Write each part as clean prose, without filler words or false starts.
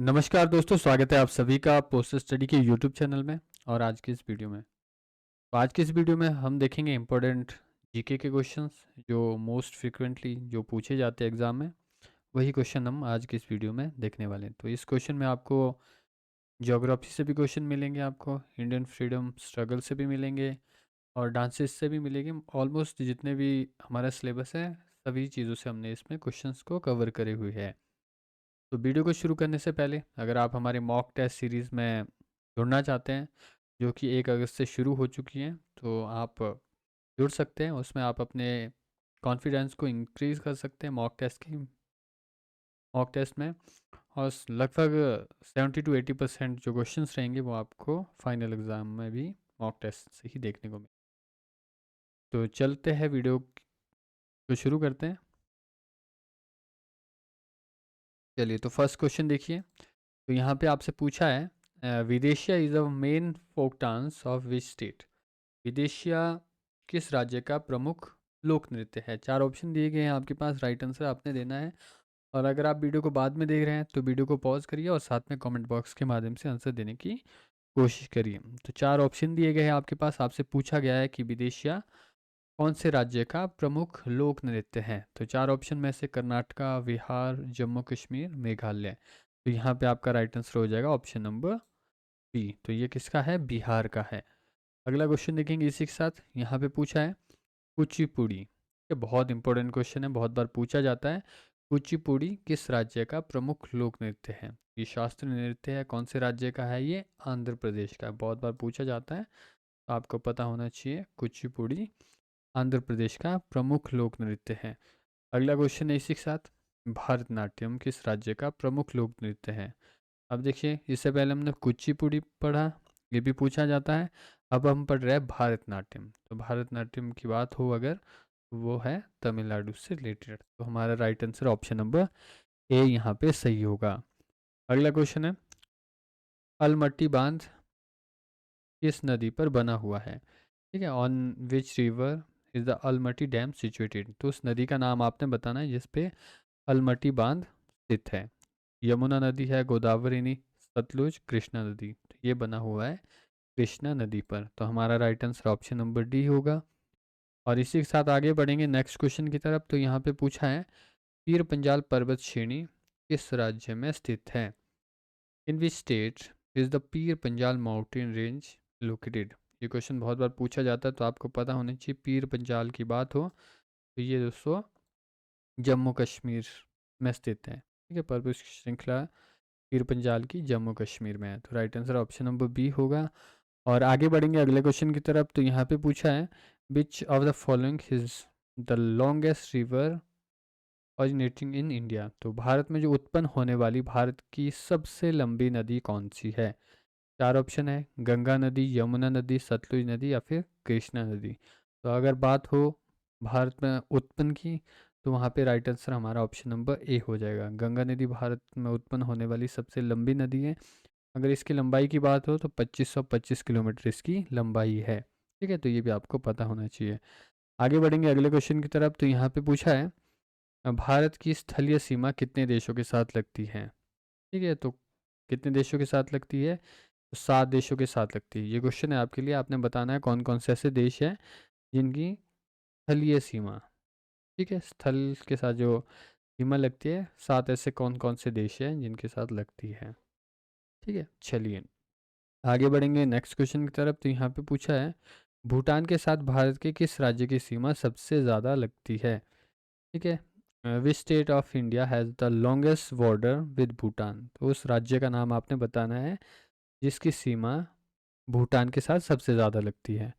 नमस्कार दोस्तों, स्वागत है आप सभी का पोस्टर स्टडी के यूट्यूब चैनल में। और आज की इस वीडियो में हम देखेंगे इम्पोर्टेंट जीके के क्वेश्चंस जो मोस्ट फ्रिक्वेंटली जो पूछे जाते हैं एग्ज़ाम में। वही क्वेश्चन हम आज की इस वीडियो में देखने वाले हैं। तो इस क्वेश्चन में आपको ज्योग्राफी से भी क्वेश्चन मिलेंगे, आपको इंडियन फ्रीडम स्ट्रगल से भी मिलेंगे और डांसेस से भी मिलेंगे। ऑलमोस्ट जितने भी हमारा सिलेबस है सभी चीज़ों से हमने इसमें क्वेश्चंस को कवर करे हुए हैं। तो वीडियो को शुरू करने से पहले अगर आप हमारे मॉक टेस्ट सीरीज़ में जुड़ना चाहते हैं जो कि 1 अगस्त से शुरू हो चुकी हैं, तो आप जुड़ सकते हैं। उसमें आप अपने कॉन्फिडेंस को इंक्रीज़ कर सकते हैं मॉक टेस्ट में। और लगभग 70 to 80% जो क्वेश्चंस रहेंगे वो आपको फाइनल एग्ज़ाम में भी मॉक टेस्ट से ही देखने को मिले। तो चलते हैं, वीडियो को शुरू करते हैं। चलिए, तो फर्स्ट क्वेश्चन देखिए। तो यहाँ पे आपसे पूछा है Bidesiya is a main folk dance of which state. Bidesiya किस राज्य का प्रमुख लोक नृत्य है। 4 ऑप्शन दिए गए हैं आपके पास, राइट आंसर आपने देना है। और अगर आप वीडियो को बाद में देख रहे हैं तो वीडियो को पॉज करिए और साथ में कमेंट बॉक्स के माध्यम से आंसर देने की कोशिश करिए। तो 4 ऑप्शन दिए गए हैं आपके पास, आपसे पूछा गया है कि विदेशिया कौन से राज्य का प्रमुख लोक नृत्य है। तो 4 ऑप्शन में से कर्नाटका, बिहार, जम्मू कश्मीर, मेघालय। तो यहाँ पे आपका राइट आंसर हो जाएगा ऑप्शन नंबर बी। तो ये किसका है, बिहार का है। अगला क्वेश्चन देखेंगे इसी के साथ। यहाँ पे पूछा है कुचिपुड़ी। ये बहुत इंपॉर्टेंट क्वेश्चन है, बहुत बार पूछा जाता है। कुचिपुड़ी किस राज्य का प्रमुख लोक नृत्य है। ये शास्त्रीय नृत्य है, कौन से राज्य का है, ये आंध्र प्रदेश का है। बहुत बार पूछा जाता है, तो आपको पता होना चाहिए। कुचिपुड़ी आंध्र प्रदेश का प्रमुख लोक नृत्य है। अगला क्वेश्चन है इसी के साथ, भारतनाट्यम किस राज्य का प्रमुख लोक नृत्य है। अब देखिए, इससे पहले हमने कुचिपुड़ी पढ़ा, ये भी पूछा जाता है। अब हम पढ़ रहे हैं भारतनाट्यम। तो भारतनाट्यम की बात हो अगर, वो है तमिलनाडु से रिलेटेड। तो हमारा right answer option number A यहाँ पे सही होगा। अगला क्वेश्चन है अलमट्टी बांध किस नदी पर बना हुआ है। ठीक है, on which river is the Almatti dam situated. तो उस नदी का नाम आपने बताना है जिसपे अलमट्टी बांध स्थित है। यमुना नदी है, गोदावरी नहीं, सतलुज, कृष्णा नदी। तो ये बना हुआ है कृष्णा नदी पर। तो हमारा right answer option number D होगा। और इसी के साथ आगे बढ़ेंगे नेक्स्ट क्वेश्चन की तरफ। तो यहाँ पे पूछा है पीर पंजाल पर्वत श्रेणी किस राज्य में स्थित है। इन which state is the Pir Panjal mountain range located. ये क्वेश्चन बहुत बार पूछा जाता है, तो आपको पता होना चाहिए। पीर पंजाल की बात हो तो ये दोस्तों जम्मू कश्मीर में स्थित है। ठीक है, पर्वत श्रृंखला पीर पंजाल की जम्मू कश्मीर में है। तो right answer option number B होगा। और आगे बढ़ेंगे अगले क्वेश्चन की तरफ। तो यहाँ पे पूछा है which of the following is the longest river originating in India. तो भारत में जो उत्पन्न होने वाली भारत की सबसे लंबी नदी कौन सी है। 4 ऑप्शन है, गंगा नदी, यमुना नदी, सतलुज नदी या फिर कृष्णा नदी। तो अगर बात हो भारत में उत्पन्न की, तो वहाँ पे राइट आंसर हमारा ऑप्शन नंबर ए हो जाएगा। गंगा नदी भारत में उत्पन्न होने वाली सबसे लंबी नदी है। अगर इसकी लंबाई की बात हो तो 2525 किलोमीटर इसकी लंबाई है। ठीक है, तो ये भी आपको पता होना चाहिए। आगे बढ़ेंगे अगले क्वेश्चन की तरफ। तो यहाँ पे पूछा है भारत की स्थलीय सीमा कितने देशों के साथ लगती है। ठीक है, तो कितने देशों के साथ लगती है, तो 7 देशों के साथ लगती है। ये क्वेश्चन है आपके लिए, आपने बताना है कौन कौन से ऐसे देश हैं जिनकी स्थलीय सीमा, ठीक है, स्थल के साथ जो सीमा लगती है, 7 ऐसे कौन कौन से देश हैं जिनके साथ लगती है। ठीक है, चलिए आगे बढ़ेंगे नेक्स्ट क्वेश्चन की तरफ। तो यहाँ पे पूछा है भूटान के साथ भारत के किस राज्य की सीमा सबसे ज़्यादा लगती है। ठीक है, which state of India has the longest border with Bhutan. तो उस राज्य का नाम आपने बताना है जिसकी सीमा भूटान के साथ सबसे ज़्यादा लगती है।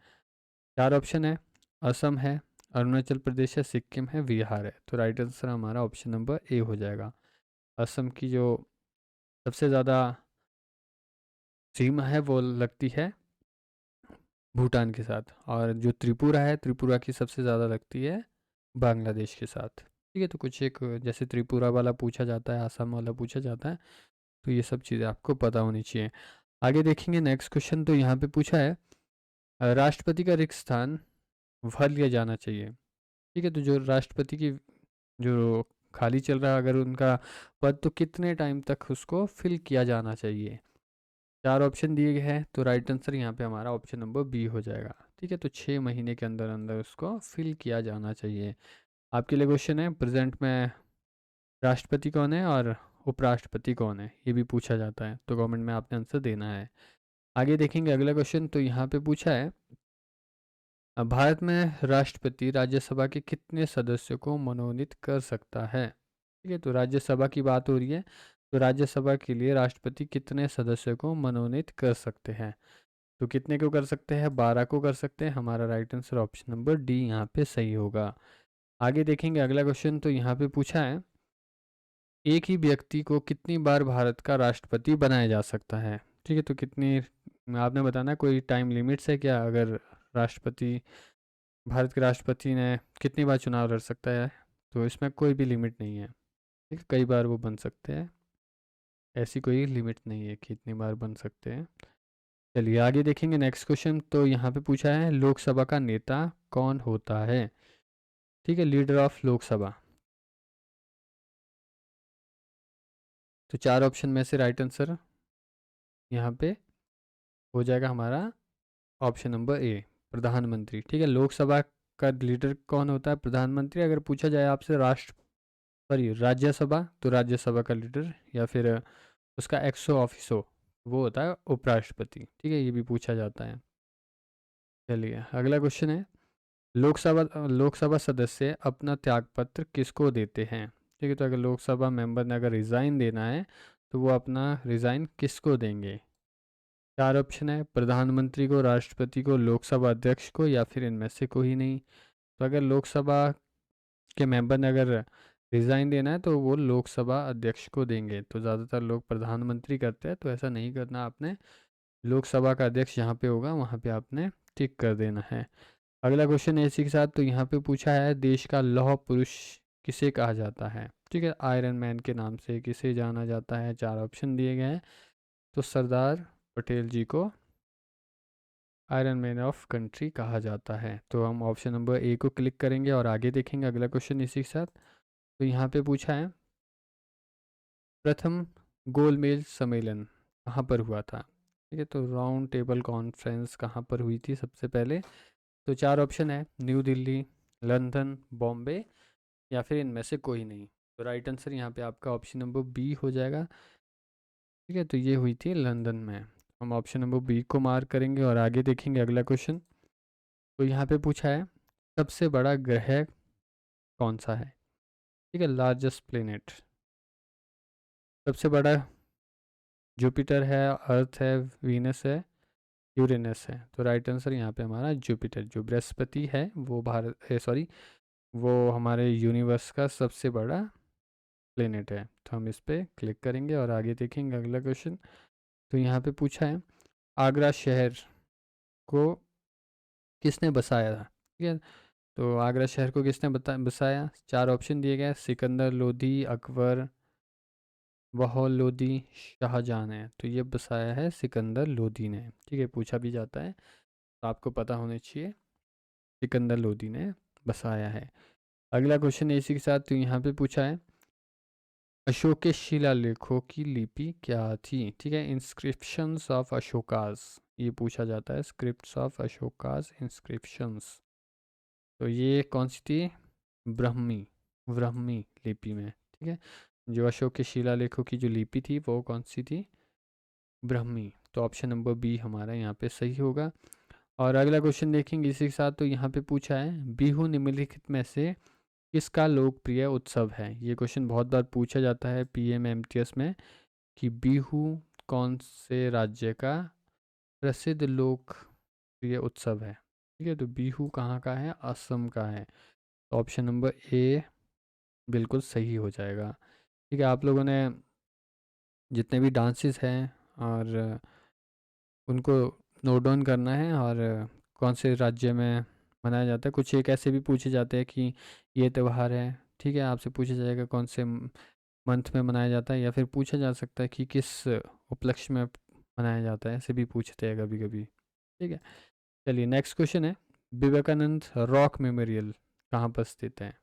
4 ऑप्शन है, असम है, अरुणाचल प्रदेश है, सिक्किम है, बिहार है। तो राइट आंसर हमारा ऑप्शन नंबर ए हो जाएगा। असम की जो सबसे ज़्यादा सीमा है वो लगती है भूटान के साथ। और जो त्रिपुरा है, त्रिपुरा की सबसे ज़्यादा लगती है बांग्लादेश के साथ। ठीक है, तो कुछ एक जैसे त्रिपुरा वाला पूछा जाता है, असम वाला पूछा जाता है, तो ये सब चीज़ें आपको पता होनी चाहिए। आगे देखेंगे नेक्स्ट क्वेश्चन। तो यहाँ पे पूछा है राष्ट्रपति का रिक्त स्थान भर लिया जाना चाहिए। ठीक है, तो जो राष्ट्रपति की जो खाली चल रहा है अगर उनका पद, तो कितने टाइम तक उसको फिल किया जाना चाहिए। 4 ऑप्शन दिए गए हैं, तो राइट आंसर यहाँ पे हमारा ऑप्शन नंबर बी हो जाएगा। ठीक है, तो 6 महीने के अंदर अंदर उसको फिल किया जाना चाहिए। आपके लिए क्वेश्चन है, प्रेजेंट में राष्ट्रपति कौन है और उपराष्ट्रपति कौन है, ये भी पूछा जाता है, तो गवर्नमेंट में आपने आंसर देना है। आगे देखेंगे अगला क्वेश्चन, तो यहाँ पे पूछा है भारत में राष्ट्रपति राज्यसभा के कितने सदस्यों को मनोनीत कर सकता है। ठीक है, तो राज्यसभा की बात हो रही है, तो राज्यसभा के लिए राष्ट्रपति कितने सदस्यों को मनोनीत कर सकते हैं। तो कितने को कर सकते हैं, 12 को कर सकते हैं। हमारा right answer option number D यहाँ पे सही होगा। आगे देखेंगे अगला क्वेश्चन, तो यहाँ पे पूछा है एक ही व्यक्ति को कितनी बार भारत का राष्ट्रपति बनाया जा सकता है। ठीक है, तो कितनी, आपने बताना कोई टाइम लिमिट्स है क्या, अगर राष्ट्रपति, भारत के राष्ट्रपति ने कितनी बार चुनाव लड़ सकता है, तो इसमें कोई भी लिमिट नहीं है। ठीक है, कई बार वो बन सकते हैं, ऐसी कोई लिमिट नहीं है कि इतनी बार बन सकते हैं। चलिए आगे देखेंगे नेक्स्ट क्वेश्चन, तो यहाँ पे पूछा है लोकसभा का नेता कौन होता है। ठीक है, लीडर ऑफ लोकसभा। तो 4 ऑप्शन में से राइट आंसर यहाँ पे हो जाएगा हमारा ऑप्शन नंबर ए, प्रधानमंत्री। ठीक है, लोकसभा का लीडर कौन होता है, प्रधानमंत्री। अगर पूछा जाए आपसे राष्ट्र, सॉरी राज्यसभा, तो राज्यसभा का लीडर या फिर उसका एक्सो ऑफिसो, वो होता है उपराष्ट्रपति। ठीक है, ये भी पूछा जाता है। चलिए अगला क्वेश्चन है लोकसभा सदस्य अपना त्यागपत्र किसको देते हैं। ठीक है, तो अगर लोकसभा मेंबर ने अगर रिज़ाइन देना है, तो वो अपना रिज़ाइन किसको देंगे। 4 ऑप्शन है, प्रधानमंत्री को, राष्ट्रपति को, लोकसभा अध्यक्ष को, या फिर इनमें से कोई नहीं। तो अगर लोकसभा के मेंबर ने अगर रिज़ाइन देना है, तो वो लोकसभा अध्यक्ष को देंगे। तो ज़्यादातर लोग प्रधानमंत्री करते हैं, तो ऐसा नहीं करना आपने। लोकसभा का अध्यक्ष जहाँ पे होगा वहाँ पे आपने टिक कर देना है। अगला क्वेश्चन है इसी के साथ, तो यहाँ पे पूछा है देश का लौह पुरुष किसे कहा जाता है। ठीक है, आयरन मैन के नाम से किसे जाना जाता है। 4 ऑप्शन दिए गए हैं, तो सरदार पटेल जी को आयरन मैन ऑफ कंट्री कहा जाता है। तो हम ऑप्शन नंबर ए को क्लिक करेंगे और आगे देखेंगे अगला क्वेश्चन इसी के साथ। तो यहाँ पे पूछा है प्रथम गोलमेज सम्मेलन कहाँ पर हुआ था। ठीक है, तो राउंड टेबल कॉन्फ्रेंस कहाँ पर हुई थी सबसे पहले। तो 4 ऑप्शन है, न्यू दिल्ली, लंदन, बॉम्बे, या फिर इनमें से कोई नहीं। तो राइट आंसर यहाँ पे आपका ऑप्शन नंबर बी हो जाएगा। ठीक है, तो ये हुई थी लंदन में। हम ऑप्शन नंबर बी को मार्क करेंगे और आगे देखेंगे अगला क्वेश्चन। तो यहाँ पे पूछा है सबसे बड़ा ग्रह कौन सा है। ठीक है, लार्जेस्ट प्लेनेट, सबसे बड़ा जुपिटर है, अर्थ है, वीनस है, यूरेनस है। तो राइट आंसर यहाँ पे हमारा जुपिटर, जो बृहस्पति है, वो भारत, सॉरी, वो हमारे यूनिवर्स का सबसे बड़ा प्लेनेट है। तो हम इस पर क्लिक करेंगे और आगे देखेंगे अगला क्वेश्चन। तो यहाँ पे पूछा है आगरा शहर को किसने बसाया था। ठीक है, तो आगरा शहर को किसने बसाया। 4 ऑप्शन दिए गए, सिकंदर लोधी, अकबर, बहौल लोधी, शाहजहां है। तो ये बसाया है सिकंदर लोधी ने। ठीक है, पूछा भी जाता है, तो आपको पता होने चाहिए, सिकंदर लोधी ने बसाया है। अगला क्वेश्चन इसी के साथ, तो यहाँ पे पूछा है अशोक के शिलालेखों की लिपि क्या थी। ठीक है, इंस्क्रिप्शंस ऑफ अशोकास, ये पूछा जाता है, स्क्रिप्ट्स ऑफ अशोकास इंस्क्रिप्शंस। तो ये कौन सी थी, ब्रह्मी, ब्रह्मी लिपि में। ठीक है, जो अशोक के शिलालेखों की जो लिपि थी वो कौन सी थी, ब्रह्मी। तो ऑप्शन नंबर बी हमारा यहाँ पे सही होगा। और अगला क्वेश्चन देखेंगे इसी के साथ, तो यहाँ पे पूछा है बिहू निम्नलिखित में से किसका लोकप्रिय उत्सव है। ये क्वेश्चन बहुत बार पूछा जाता है PMMTS में, कि बिहू कौन से राज्य का प्रसिद्ध लोकप्रिय उत्सव है। ठीक है, तो बिहू कहाँ का है, असम का है। तो ऑप्शन नंबर ए बिल्कुल सही हो जाएगा। ठीक है, आप लोगों ने जितने भी डांसेस हैं और उनको नोट डाउन करना है, और कौन से राज्य में मनाया जाता है। कुछ एक ऐसे भी पूछे जाते हैं कि ये त्यौहार है। ठीक है, आपसे पूछा जाएगा कौन से मंथ में मनाया जाता है, या फिर पूछा जा सकता है कि किस उपलक्ष्य में मनाया जाता है, ऐसे भी पूछते हैं कभी कभी। ठीक है, चलिए नेक्स्ट क्वेश्चन है विवेकानंद रॉक मेमोरियल कहाँ पर स्थित है।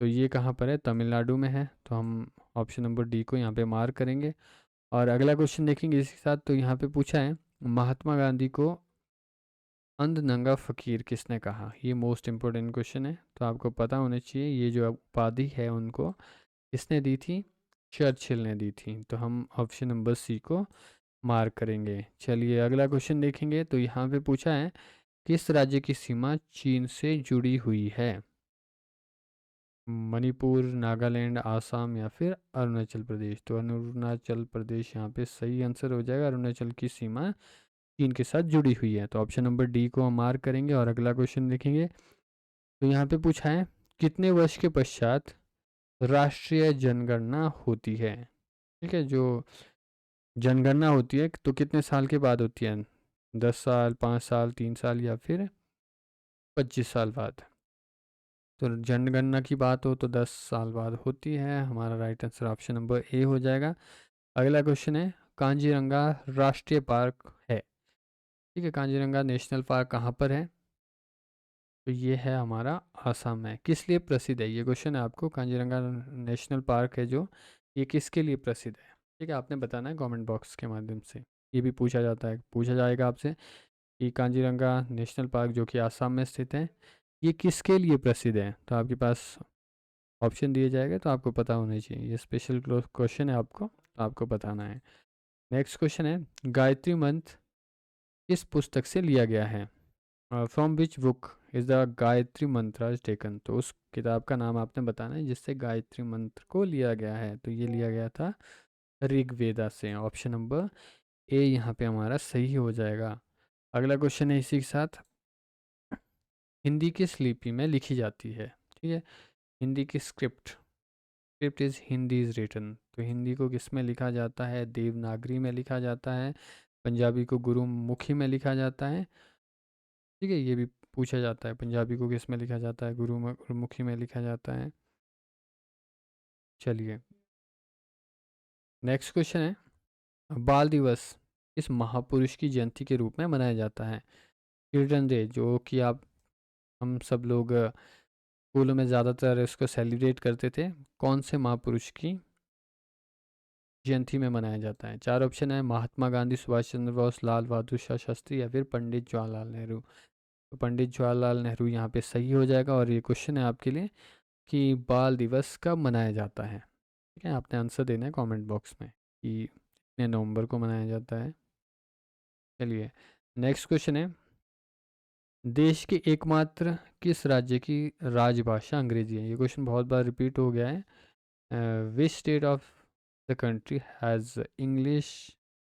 तो ये कहाँ पर है? तमिलनाडु में है। तो हम ऑप्शन नंबर डी को यहाँ पे मार्क करेंगे। और अगला क्वेश्चन देखेंगे इसके साथ। तो यहाँ पे पूछा है, महात्मा गांधी को अंध नंगा फकीर किसने कहा? ये मोस्ट इम्पोर्टेंट क्वेश्चन है, तो आपको पता होना चाहिए। ये जो उपाधि है उनको किसने दी थी? चर्चिल ने दी थी। तो हम ऑप्शन नंबर सी को मार्क करेंगे। चलिए अगला क्वेश्चन देखेंगे। तो यहाँ पे पूछा है, किस राज्य की सीमा चीन से जुड़ी हुई है? मणिपुर, नागालैंड, आसाम या फिर अरुणाचल प्रदेश? तो अरुणाचल प्रदेश यहाँ पे सही आंसर हो जाएगा। अरुणाचल की सीमा चीन के साथ जुड़ी हुई है। तो ऑप्शन नंबर डी को हम मार्क करेंगे और अगला क्वेश्चन देखेंगे। तो यहाँ पे पूछा है, कितने वर्ष के पश्चात राष्ट्रीय जनगणना होती है? ठीक है, जो जनगणना होती है तो कितने साल के बाद होती है? 10 साल, 5 साल, 3 साल या फिर 25 साल बाद? तो जनगणना की बात हो तो 10 साल बाद होती है। हमारा right answer option number A हो जाएगा। अगला क्वेश्चन है, कांजीरंगा राष्ट्रीय पार्क है। ठीक है, कांजीरंगा नेशनल पार्क कहाँ पर है? तो ये है हमारा आसाम में। किस लिए प्रसिद्ध है? ये क्वेश्चन है आपको। कांजीरंगा नेशनल पार्क है जो, ये किसके लिए प्रसिद्ध है? ठीक है, आपने बताना है कमेंट बॉक्स के माध्यम से। ये भी पूछा जाता है, पूछा जाएगा आपसे कि कांजीरंगा नेशनल पार्क जो कि आसाम में स्थित है, ये किसके लिए प्रसिद्ध है? तो आपके पास ऑप्शन दिए जाएगा, तो आपको पता होना चाहिए। ये स्पेशल क्वेश्चन है आपको, तो आपको बताना है। नेक्स्ट क्वेश्चन है, गायत्री मंत्र किस पुस्तक से लिया गया है? From which book is the Gayatri मंत्र इज टेकन? तो उस किताब का नाम आपने बताना है जिससे गायत्री मंत्र को लिया गया है। तो ये लिया गया था ऋग्वेदा से। ऑप्शन नंबर ए यहाँ पे हमारा सही हो जाएगा। अगला क्वेश्चन है इसी के साथ, हिंदी किस लिपि में लिखी जाती है? ठीक है, हिंदी की script is Hindi is written. तो हिंदी को किस में लिखा जाता है? देवनागरी में लिखा जाता है। पंजाबी को गुरुमुखी में लिखा जाता है। ठीक है, ये भी पूछा जाता है, पंजाबी को किस में लिखा जाता है? गुरुमुखी में लिखा जाता है। चलिए नेक्स्ट क्वेश्चन है, बाल दिवस किस महापुरुष की जयंती के रूप में मनाया जाता है? चिल्ड्रन डे, जो कि आप हम सब लोग स्कूलों में ज़्यादातर इसको सेलिब्रेट करते थे, कौन से महापुरुष की जयंती में मनाया जाता है? चार ऑप्शन है, महात्मा गांधी, सुभाष चंद्र बोस, लाल बहादुर शास्त्री या फिर पंडित जवाहरलाल नेहरू? तो पंडित जवाहरलाल नेहरू यहाँ पे सही हो जाएगा। और ये क्वेश्चन है आपके लिए कि बाल दिवस कब मनाया जाता है? ठीक है, आपने आंसर देना है कमेंट बॉक्स में कि कितने नवंबर को मनाया जाता है। चलिए नेक्स्ट क्वेश्चन है, देश के एकमात्र किस राज्य की राजभाषा अंग्रेजी है? ये क्वेश्चन बहुत बार रिपीट हो गया है। Which state of the country has English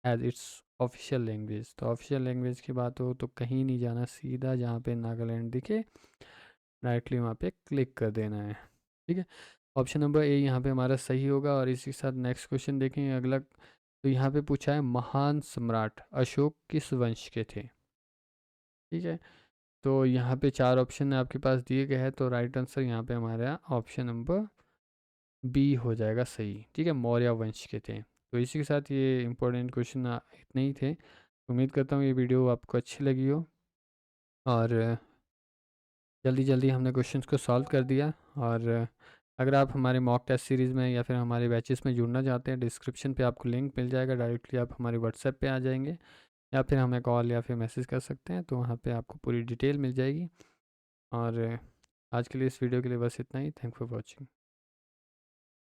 as its official language? तो ऑफिशियल लैंग्वेज की बात हो तो कहीं नहीं जाना, सीधा जहाँ पे नागालैंड दिखे डायरेक्टली वहाँ पे क्लिक कर देना है। ठीक है, ऑप्शन नंबर ए यहाँ पे हमारा सही होगा। और इसी के साथ नेक्स्ट क्वेश्चन देखेंगे अगला। तो यहाँ पे पूछा है, महान सम्राट अशोक किस वंश के थे? ठीक है, तो यहाँ पे चार ऑप्शन आपके पास दिए गए हैं। तो राइट आंसर यहाँ पे हमारा ऑप्शन नंबर बी हो जाएगा सही। ठीक है, मौर्य वंश के थे। तो इसी के साथ ये इंपॉर्टेंट क्वेश्चन इतने ही थे। उम्मीद करता हूँ ये वीडियो आपको अच्छी लगी हो, और जल्दी जल्दी हमने क्वेश्चंस को सॉल्व कर दिया। और अगर आप हमारे मॉक टेस्ट सीरीज़ में या फिर हमारे बैचेस में जुड़ना चाहते हैं, डिस्क्रिप्शन पे आपको लिंक मिल जाएगा, डायरेक्टली आप हमारे व्हाट्सएप पे आ जाएंगे या फिर हमें कॉल या फिर मैसेज कर सकते हैं। तो वहाँ पे आपको पूरी डिटेल मिल जाएगी। और आज के लिए इस वीडियो के लिए बस इतना ही। Thank for watching.